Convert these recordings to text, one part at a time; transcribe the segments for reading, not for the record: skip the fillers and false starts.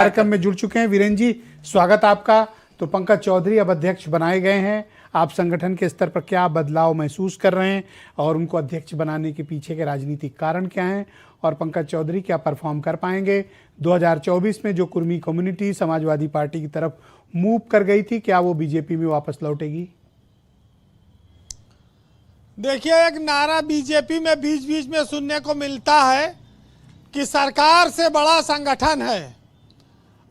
कार्यक्रम में जुड़ चुके हैं। वीरेंद्र जी, स्वागत आपका। तो पंकज चौधरी अब अध्यक्ष बनाए गए हैं। आप संगठन के स्तर पर क्या बदलाव महसूस कर रहे हैं और उनको अध्यक्ष बनाने के पीछे के राजनीतिक कारण क्या हैं, और पंकज चौधरी क्या परफॉर्म कर पाएंगे? 2024 में जो कुर्मी कम्युनिटी समाजवादी पार्टी की तरफ मूव कर गई थी, क्या वो बीजेपी में वापस लौटेगी? देखिए, एक नारा बीजेपी में बीच बीच में सुनने को मिलता है कि सरकार से बड़ा संगठन है,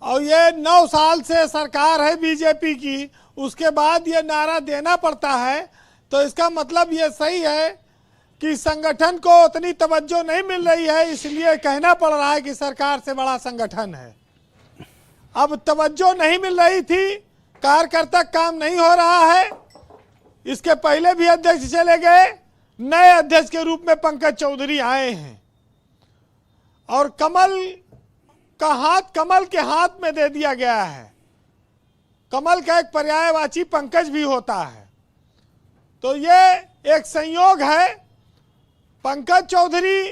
और ये 9 साल से सरकार है बीजेपी की, उसके बाद ये नारा देना पड़ता है। तो इसका मतलब ये सही है कि संगठन को उतनी तवज्जो नहीं मिल रही है, इसलिए कहना पड़ रहा है कि सरकार से बड़ा संगठन है। अब तवज्जो नहीं मिल रही थी, कार्यकर्ता काम नहीं हो रहा है। इसके पहले भी अध्यक्ष चले गए, नए अध्यक्ष के रूप में पंकज चौधरी आए हैं, और कमल का हाथ कमल के हाथ में दे दिया गया है। कमल का एक पर्यायवाची पंकज भी होता है, तो ये एक संयोग है। पंकज चौधरी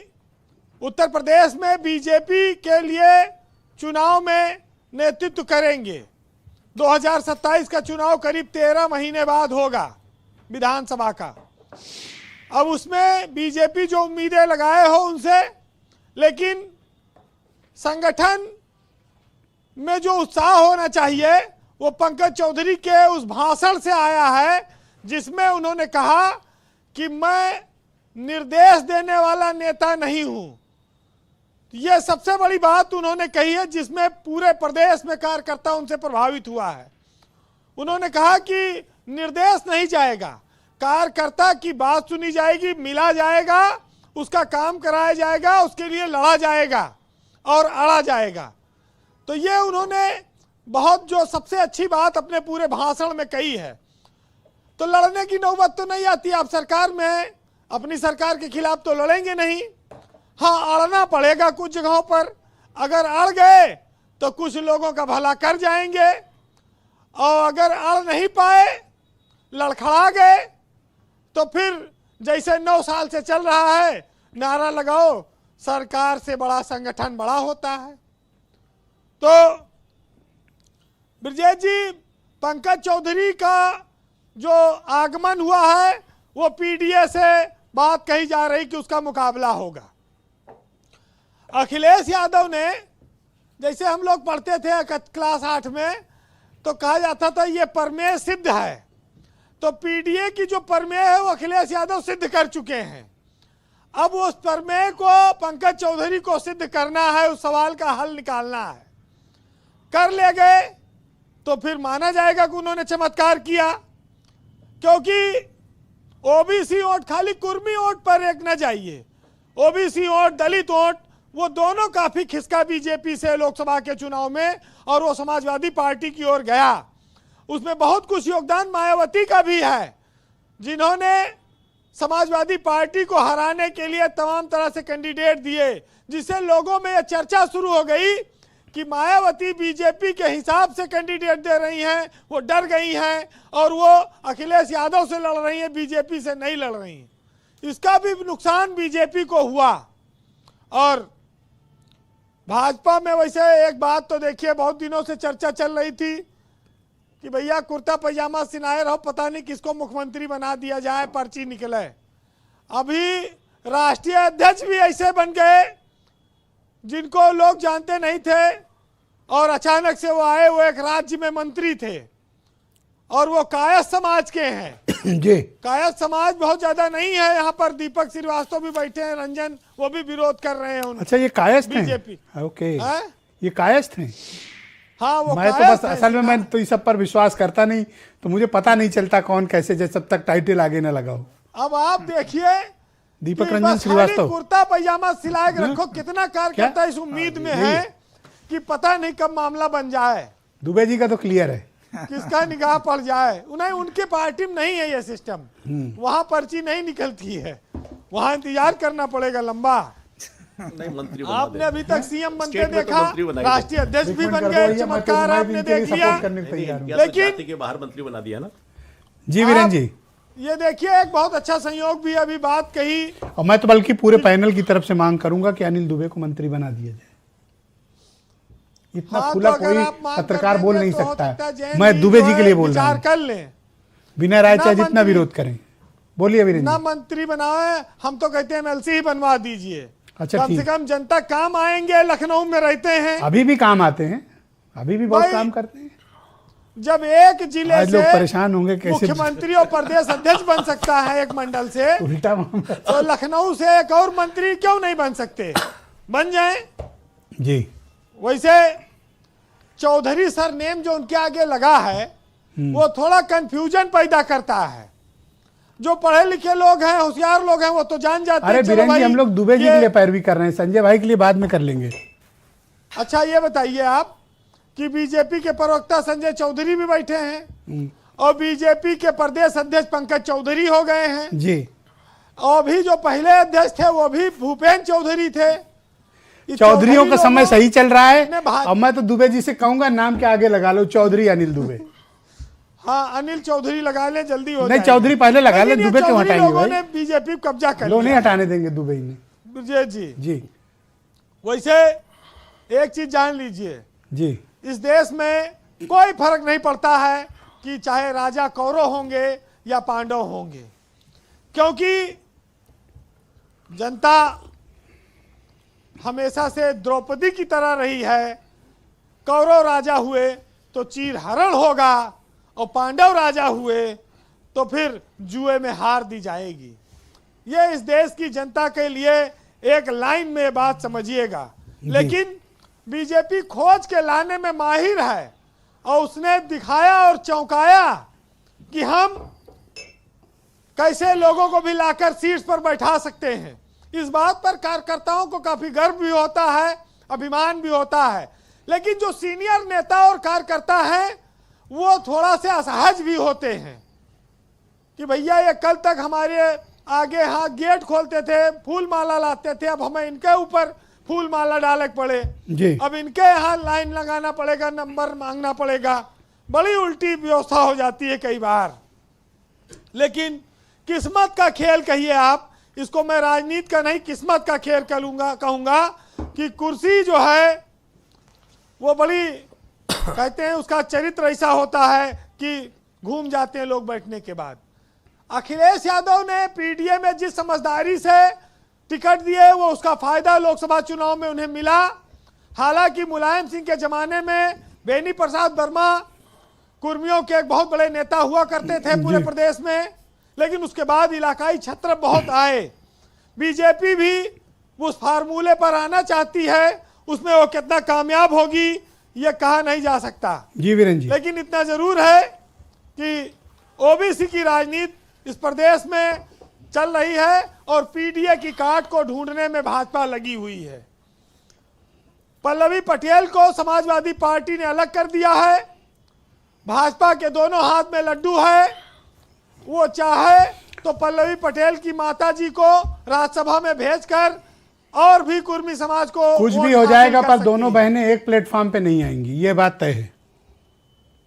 उत्तर प्रदेश में बीजेपी के लिए चुनाव में नेतृत्व करेंगे। 2027 का चुनाव करीब 13 महीने बाद होगा, विधानसभा का। अब उसमें बीजेपी जो उम्मीदें लगाए हो उनसे, लेकिन संगठन में जो उत्साह होना चाहिए वो पंकज चौधरी के उस भाषण से आया है, जिसमें उन्होंने कहा कि मैं निर्देश देने वाला नेता नहीं हूं। ये सबसे बड़ी बात उन्होंने कही है, जिसमें पूरे प्रदेश में कार्यकर्ता उनसे प्रभावित हुआ है। उन्होंने कहा कि निर्देश नहीं जाएगा, कार्यकर्ता की बात सुनी जाएगी, मिला जाएगा, उसका काम कराया जाएगा, उसके लिए लड़ा जाएगा और अड़ा जाएगा। तो ये उन्होंने बहुत जो सबसे अच्छी बात अपने पूरे भाषण में कही है। तो लड़ने की नौबत तो नहीं आती। आप सरकार में अपनी सरकार के खिलाफ तो लड़ेंगे नहीं, हाँ अड़ना पड़ेगा कुछ जगहों पर। अगर अड़ गए तो कुछ लोगों का भला कर जाएंगे, और अगर अड़ नहीं पाए, लड़खड़ा गए, तो फिर जैसे 9 साल से चल रहा है, नारा लगाओ सरकार से बड़ा संगठन बड़ा होता है। तो ब्रजेश जी, पंकज चौधरी का जो आगमन हुआ है वो पीडीए से बात कही जा रही कि उसका मुकाबला होगा। अखिलेश यादव ने, जैसे हम लोग पढ़ते थे क्लास 8 में, तो कहा जाता था ये प्रमेय सिद्ध है। तो पीडीए की जो प्रमेय है वो अखिलेश यादव सिद्ध कर चुके हैं। अब उस प्रमेय को पंकज चौधरी को सिद्ध करना है, उस सवाल का हल निकालना है। कर ले गए तो फिर माना जाएगा कि उन्होंने चमत्कार किया, क्योंकि ओबीसी वोट खाली कुर्मी वोट पर एक न जाइए। ओबीसी वोट, दलित वोट, वो दोनों काफी खिसका बीजेपी से लोकसभा के चुनाव में, और वो समाजवादी पार्टी की ओर गया। उसमें बहुत कुछ योगदान मायावती का भी है, जिन्होंने समाजवादी पार्टी को हराने के लिए तमाम तरह से कैंडिडेट दिए, जिससे लोगों में यह चर्चा शुरू हो गई कि मायावती बीजेपी के हिसाब से कैंडिडेट दे रही हैं, वो डर गई हैं और वो अखिलेश यादव से लड़ रही हैं, बीजेपी से नहीं लड़ रही हैं। इसका भी नुकसान बीजेपी को हुआ। और भाजपा में वैसे एक बात तो देखिए, बहुत दिनों से चर्चा चल रही थी कि भैया कुर्ता पैजामा सिनाए रहो, पता नहीं किसको मुख्यमंत्री बना दिया जाए, पर्ची निकले। अभी राष्ट्रीय अध्यक्ष भी ऐसे बन गए जिनको लोग जानते नहीं थे, और अचानक से वो आए, वो एक राज्य में मंत्री थे, और वो कायस्थ समाज के हैं। जी, कायस्थ समाज बहुत ज्यादा नहीं है यहाँ पर। दीपक श्रीवास्तव भी बैठे हैं, रंजन, वो भी विरोध कर रहे हैं। अच्छा, ये कायस्थ हैं? बीजेपी, ओके, ये कायस्थ हैं। हाँ, वो मैं तो बस असल में मैं तो इस सब पर विश्वास करता नहीं, तो मुझे पता नहीं चलता कौन कैसे, जब तक टाइटल आगे न लगाओ। अब आप देखिए, दीपक रंजन श्रीवास्तव, कुर्ता पैजामा सिला के रखो, कितना कार्यकर्ता इस उम्मीद में है कि पता नहीं कब मामला बन जाए। दुबे जी का तो क्लियर है, किसका निगाह पड़ जाए। उन्हें, उनके पार्टी में नहीं है ये सिस्टम, वहां पर्ची नहीं निकलती है, वहां इंतजार करना पड़ेगा लंबा। नहीं, मंत्री आपने अभी तक सीएम बनते देखा, राष्ट्रीय अध्यक्ष भी बन गए, चमत्कार आपने देख लिया, लेकिन के बाहर मंत्री बना दिया ना। जी वीरेंद्र जी, ये देखिए एक बहुत अच्छा संयोग भी अभी बात कही, और मैं तो बल्कि पूरे पैनल की तरफ से मांग करूंगा कि अनिल दुबे को मंत्री बना दिया जाए। इतना हाँ, खुला तो अगर कोई आप मांग कर पत्रकार बोल देंगे नहीं तो हो सकता सकता है है। जैन मैं दुबे जो जी के है लिए बोल रहा विचार हूँ, कर लें। बिना राय चाहे ना जितना मंत्री- विरोध करें। बोलिए वीरेंद्र ना जी। मंत्री बनाए, हम तो कहते हैं एमएलसी ही बनवा दीजिए। अच्छा, कम से ठीक। कम जनता काम आएंगे, लखनऊ में रहते हैं। अभी भी काम आते हैं, अभी भी बहुत भाई, काम करते हैं। जब एक जिले आज लोग से परेशान होंगे कैसे मुख्यमंत्री और प्रदेश अध्यक्ष बन सकता है एक मंडल से, उल्टा मामला। तो लखनऊ से एक और मंत्री क्यों नहीं बन सकते? बन जाएं। जी। वैसे चौधरी सर नेम जो उनके आगे लगा है वो थोड़ा कंफ्यूजन पैदा करता है। जो पढ़े लिखे लोग हैं, होशियार लोग हैं, वो तो जान जाते अरे हैं चलो वीरेंद्र जी, भाई हम लोग दुबे जी ये- के लिए पैरवी कर रहे हैं, संजय भाई के लिए बाद में कर लेंगे। अच्छा, ये बताइए आप कि बीजेपी के प्रवक्ता संजय चौधरी भी बैठे हैं और बीजेपी के प्रदेश अध्यक्ष पंकज चौधरी हो गए हैं, जी। और भी जो पहले अध्यक्ष थे वो भी भूपेन्द्र चौधरी थे। ये चौधरियों का समय लोगों सही चल रहा ने है। भाज- अब मैं तो दुबे जी से कहूंगा नाम के आगे लगा लो चौधरी अनिल दुबे। हाँ, अनिल चौधरी लगा ले, जल्दी हो नहीं, जाएगा। चौधरी पहले लगा ले, लेकिन ये दुबे क्यों चौधरी हटाएंगे लोगों भाई? ने बीजेपी पे कब्जा कर लोग नहीं लिया। हटाने देंगे दुबे ने। जी जी। जी वैसे एक चीज जान लीजिए, जी। इस देश में कोई फर्क नहीं पड़ता है कि चाहे राजा कौरव होंगे या पांडव होंगे, क्योंकि जनता हमेशा से द्रौपदी की तरह रही है। कौरव राजा हुए तो चीरहरण होगा और पांडव राजा हुए तो फिर जुए में हार दी जाएगी। ये इस देश की जनता के लिए एक लाइन में बात समझिएगा। लेकिन बीजेपी खोज के लाने में माहिर है और उसने दिखाया और चौंकाया कि हम कैसे लोगों को भी लाकर सीट्स पर बैठा सकते हैं। इस बात पर कार्यकर्ताओं को काफी गर्व भी होता है, अभिमान भी होता है। लेकिन जो सीनियर नेता और कार्यकर्ता हैं वो थोड़ा से असहज भी होते हैं कि भैया ये कल तक हमारे आगे यहाँ गेट खोलते थे, फूल माला लाते थे, अब हमें इनके ऊपर फूल माला डाले पड़े, जी। अब इनके यहाँ लाइन लगाना पड़ेगा, नंबर मांगना पड़ेगा। बड़ी उल्टी व्यवस्था हो जाती है कई बार। लेकिन किस्मत का खेल कहिए आप इसको, मैं राजनीति का नहीं किस्मत का खेल कहूंगा कि कुर्सी जो है वो बड़ी कहते हैं उसका चरित्र ऐसा होता है कि घूम जाते हैं लोग बैठने के बाद। अखिलेश यादव ने पीडीए में जिस समझदारी से टिकट दिए वो उसका फायदा लोकसभा चुनाव में उन्हें मिला। हालांकि मुलायम सिंह के जमाने में बेनी प्रसाद वर्मा कुर्मियों के एक बहुत बड़े नेता हुआ करते थे पूरे प्रदेश में, लेकिन उसके बाद इलाकाई छत्र बहुत आए। बीजेपी भी उस फार्मूले पर आना चाहती है, उसमें वो कितना कामयाब होगी ये कहा नहीं जा सकता। जी वीरेंद्र जी। लेकिन इतना जरूर है कि ओबीसी की राजनीति इस प्रदेश में चल रही है और पीडीए की काट को ढूंढने में भाजपा लगी हुई है। पल्लवी पटेल को समाजवादी पार्टी ने अलग कर दिया है। भाजपा के दोनों हाथ में लड्डू है। वो चाहे तो पल्लवी पटेल की माताजी को राज्यसभा में भेजकर और भी कुर्मी समाज को कुछ भी वोट हो हासिल जाएगा कर पर सकती दोनों है। बहनें एक प्लेटफॉर्म पे नहीं आएंगी, ये बात तय है।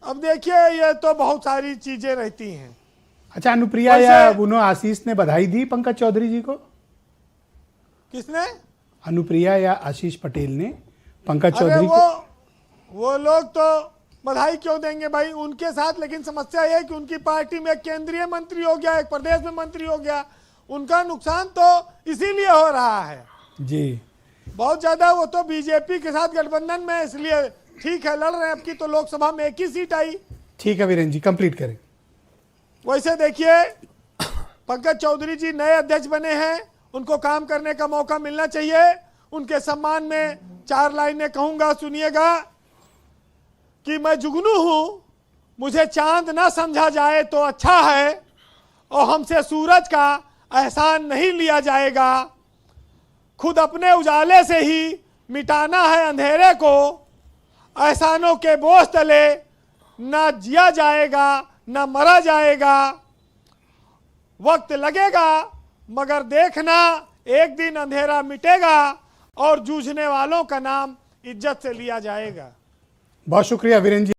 अब देखिए ये तो बहुत सारी चीजें रहती हैं। अच्छा, अनुप्रिया या उन्होंने आशीष ने बधाई दी पंकज चौधरी जी को? किसने? अनुप्रिया या आशीष पटेल ने पंकज अरे चौधरी को? वो लोग तो बधाई क्यों देंगे भाई उनके साथ, लेकिन समस्या यह है कि उनकी पार्टी में एक केंद्रीय मंत्री हो गया, एक प्रदेश में मंत्री हो गया। उनका नुकसान तो इसीलिए हो रहा है जी। बहुत ज्यादा। वो तो बीजेपी के साथ गठबंधन में, इसलिए ठीक है लड़ रहे हैं। अब की तो लोकसभा में एक ही सीट आई। ठीक है वीरेंद्र जी, कंप्लीट करें। वैसे देखिए पंकज चौधरी जी नए अध्यक्ष बने हैं, उनको काम करने का मौका मिलना चाहिए। उनके सम्मान में 4 लाइनें कहूंगा, सुनिएगा कि मैं जुगनू हूं, मुझे चांद ना समझा जाए तो अच्छा है, और हमसे सूरज का एहसान नहीं लिया जाएगा। खुद अपने उजाले से ही मिटाना है अंधेरे को, एहसानों के बोझ तले ना जिया जाएगा ना मरा जाएगा। वक्त लगेगा मगर देखना एक दिन अंधेरा मिटेगा और जूझने वालों का नाम इज्जत से लिया जाएगा। बहुत शुक्रिया वीरेंद्र जी।